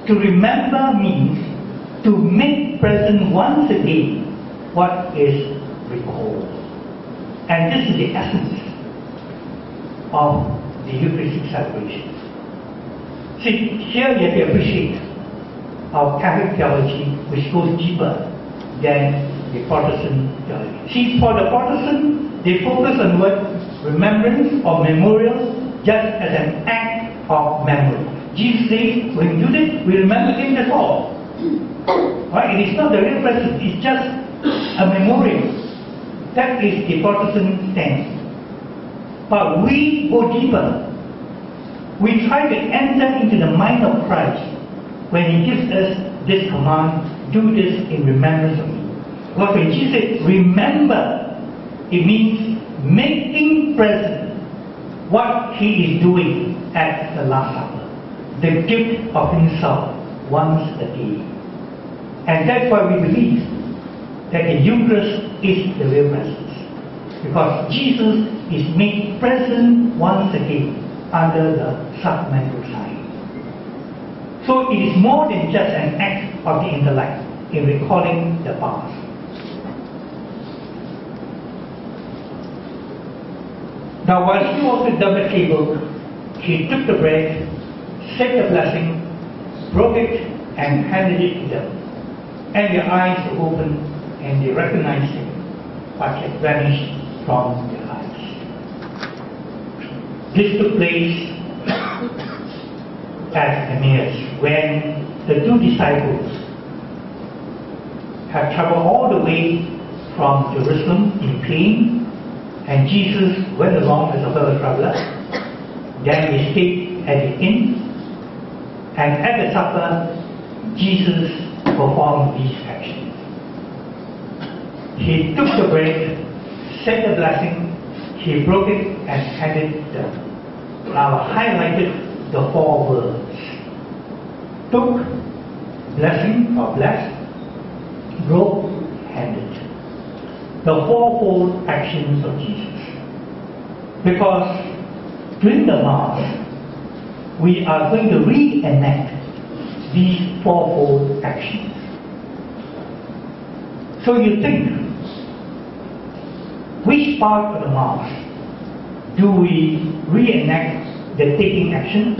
To remember means to make present once again what is recalled. And this is the essence of the Eucharistic celebration. See, here you have to appreciate our Catholic theology, which goes deeper than the Protestant theology. See, for the Protestant, they focus on what remembrance or memorial just as an act of memory. Jesus says, when we do this, we remember him, that's all. Right? It is not the real presence, it's just a memorial. That is the Protestant stance. But we go deeper. We try to enter into the mind of Christ when he gives us this command, do this in remembrance of me. Because when Jesus said, remember, it means making present what he is doing at the Last Supper. The gift of himself once a day. And that's why we believe that the Eucharist is the real presence. Because Jesus is made present once again under the sacramental sign. So it is more than just an act of the intellect in recalling the past. Now while he was at the table, he took the bread, said the blessing, broke it, and handed it to them. And their eyes were opened, and they recognized him, but had vanished from their eyes. This took place at Emmaus, when the two disciples had traveled all the way from Jerusalem in pain, and Jesus went along as a fellow traveler. Then he stayed at the inn, and at the supper, Jesus performed these actions. He took the bread, said the blessing, he broke it and handed them. Now I highlighted the four words. Took, blessing or blessed, broke, handed. The fourfold actions of Jesus. Because during the Mass, we are going to reenact these fourfold actions. So you think, which part of the Mass do we reenact the taking action,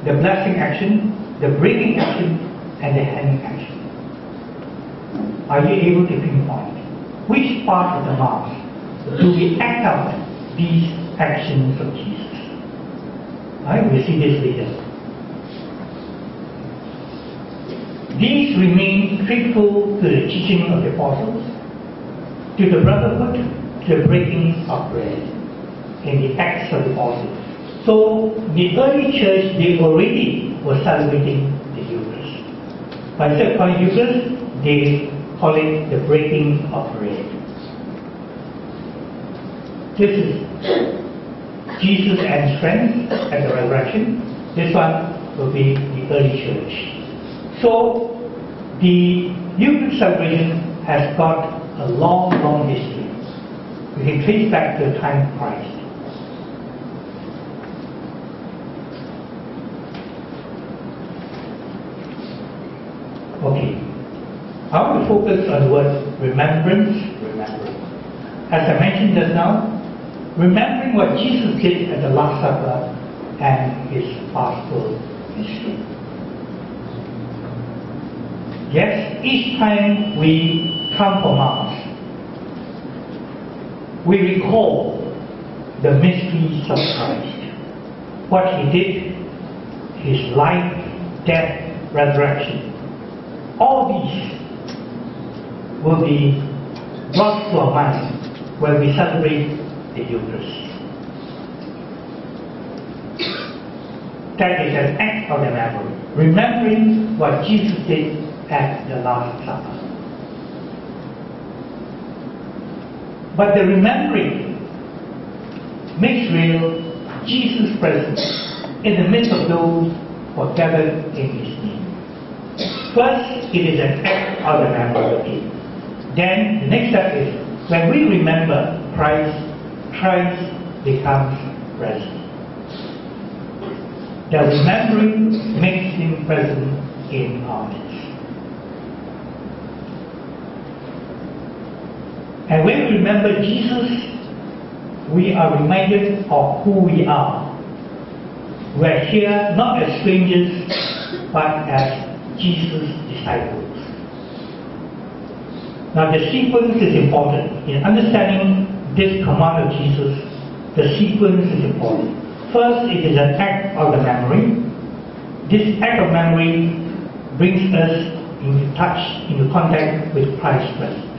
the blessing action, the breaking action, and the handing action? Are you able to pinpoint which part of the Mass do we act out these actions of Jesus? Right? We'll see this later. These remain faithful to the teaching of the apostles, to the brotherhood, to the breaking of bread, in the Acts of the Apostles. So the early church, they already were celebrating the Eucharist. But instead of calling Eucharist, they call it the breaking of bread. This is Jesus and his friends at the resurrection. This one will be the early church. So the Eucharist celebration has got a long, long history. We can trace back to the time of Christ. Okay. I want to focus on the word remembrance, remembering. As I mentioned just now, remembering what Jesus did at the Last Supper and his paschal mystery. Yes, each time we come for Mass, we recall the mysteries of Christ. What he did, his life, death, resurrection. All these will be brought to our mind when we celebrate the Eucharist. That is an act of the memory, remembering what Jesus did at the Last Supper. But the remembering makes real Jesus' presence in the midst of those who are gathered in his name. First, it is an act of the memory. Then the next step is when we remember Christ, Christ becomes present. The remembering makes him present in our midst. And when we remember Jesus, we are reminded of who we are. We are here not as strangers, but as Jesus' disciples. Now the sequence is important. In understanding this command of Jesus, the sequence is important. First, it is an act of the memory. This act of memory brings us into touch, into contact with Christ's presence.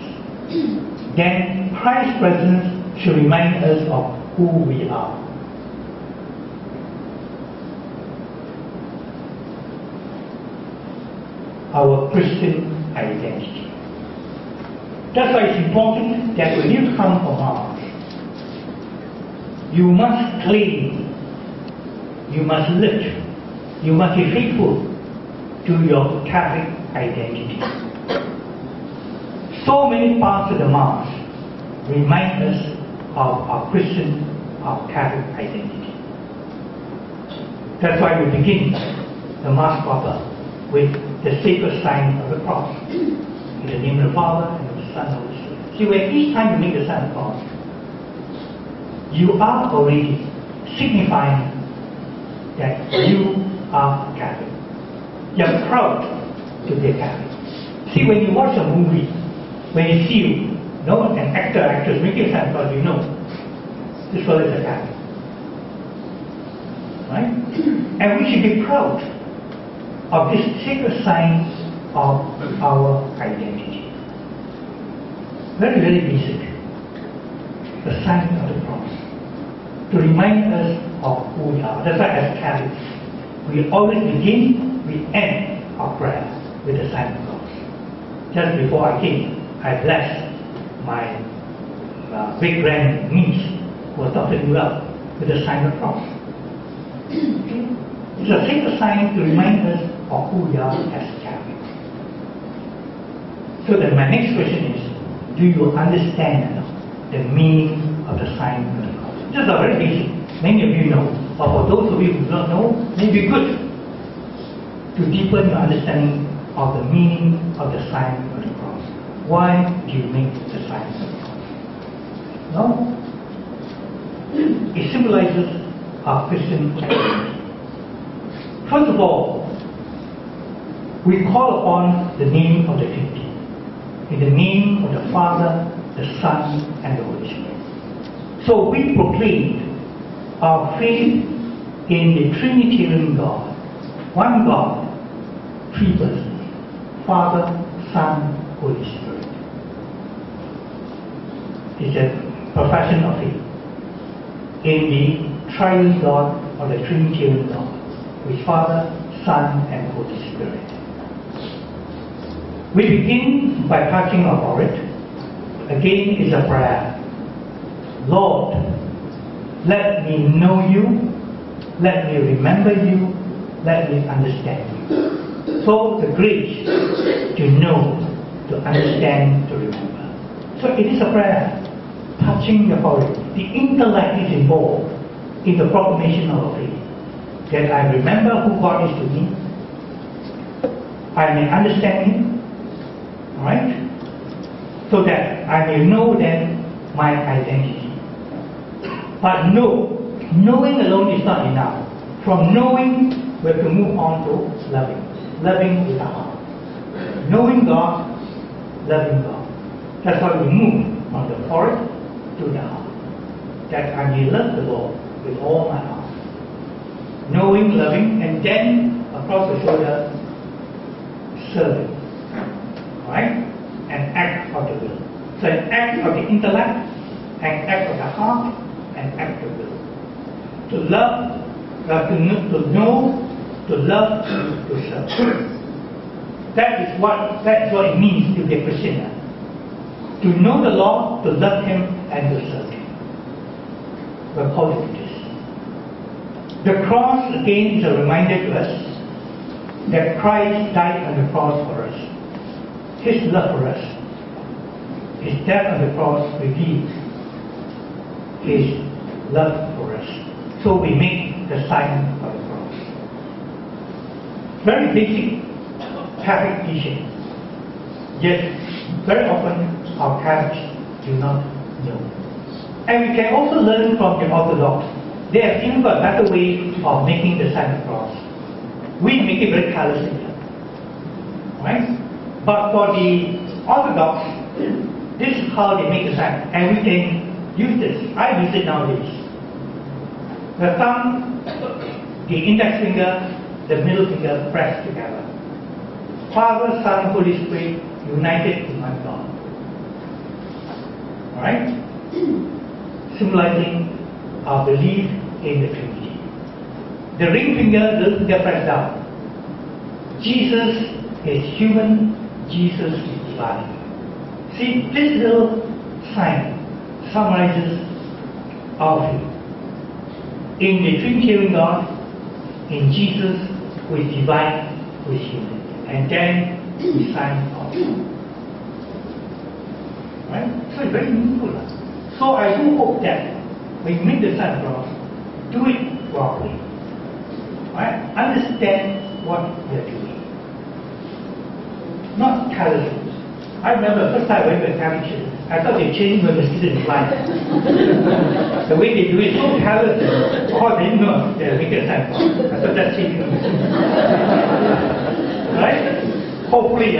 Then Christ's presence should remind us of who we are. Our Christian identity. That's why it's important that when you come for Mass, you must claim, you must live, you must be faithful to your Catholic identity. So many parts of the Mass remind us of our Christian, our Catholic identity. That's why we begin the Mass proper with the sacred sign of the cross. In the name of the Father, and of the Son, and of the Holy Spirit. See, when each time you make the sign of the cross, you are already signifying that you are a Catholic. You are proud to be a Catholic. See, when you watch a movie, when you see an actor, actress making a sign of the cross, you know this fellow is a Catholic. Right? And we should be proud of this sacred sign of our identity. Very, very basic. The sign of the cross. To remind us of who we are. That's why as Catholics, we always begin, we end our prayer with the sign of the cross. Just before I came, I blessed my great-grand niece who was Dr. Newell with the sign of the cross. Okay? It's a sacred sign to remind us of who we are as Catholics. So then my next question is, do you understand the meaning of the sign of the cross? Just a very basic. Many of you know, but for those of you who don't know, it may be good to deepen your understanding of the meaning of the sign of the cross. Why do you make the sign of the cross? No? It symbolizes our Christian identity. First of all, we call upon the name of the Trinity. In the name of the Father, the Son, and the Holy Spirit. So we proclaim our faith in the Trinitarian God. One God, three persons. Father, Son, Holy Spirit. It's a profession of faith in the triune God or the Trinitarian God, with Father, Son, and Holy Spirit. We begin by touching our forehead. Again is a prayer. Lord, let me know you, let me remember you, let me understand you. So the grace to know, to understand, to remember. So it is a prayer, touching the forehead. The intellect is involved in the proclamation of our faith. That I remember who God is to me, I may understand Him, right? So that I may know then my identity. But knowing alone is not enough. From knowing, we have to move on to loving. Loving with the heart. Knowing God, loving God. That's why we move from the forehead to the heart. That I may love the Lord with all my heart. Knowing, loving, and then across the shoulder, serving. Right? An act of the will. So an act of the intellect, an act of the heart, an act of the will. To love, to know, to love, to serve. That's what it means to be a Christian. To know the Lord, to love Him, and to serve Him. We're called to this. The cross again is a reminder to us that Christ died on the cross for us. His love for us, His death on the cross reveals His love for us. So we make the sign of the cross. very basic Catholic teaching. Yet, very often our Catholics do not know. And we can also learn from the Orthodox. They have even got a better way of making the Santa Claus. We make it very colorful, right? But for the Orthodox, this is how they make the Santa, and we can use this. I use it nowadays. The thumb, the index finger, the middle finger pressed together. Father, Son, Holy Spirit united in one God. Alright? Symbolizing our belief in the Trinity. The ring finger, little finger pressed down. Jesus is human, Jesus is divine. See, this little sign summarizes our faith. In the Trinitarian God, in Jesus who is divine, who is human. And then we sign off. Right? So it's very meaningful. So I do hope that when you make the Santa Claus, do it properly. Right? Understand what you're doing. Not careless. I remember the first time I went to a Catholic church, I thought they changed when the students blind. The way they do it so careless. Oh, they didn't know they're making a Santa Claus. I thought that's changing. Right? Hopefully,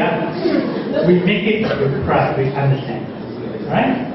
we make it with pride, we understand. Right?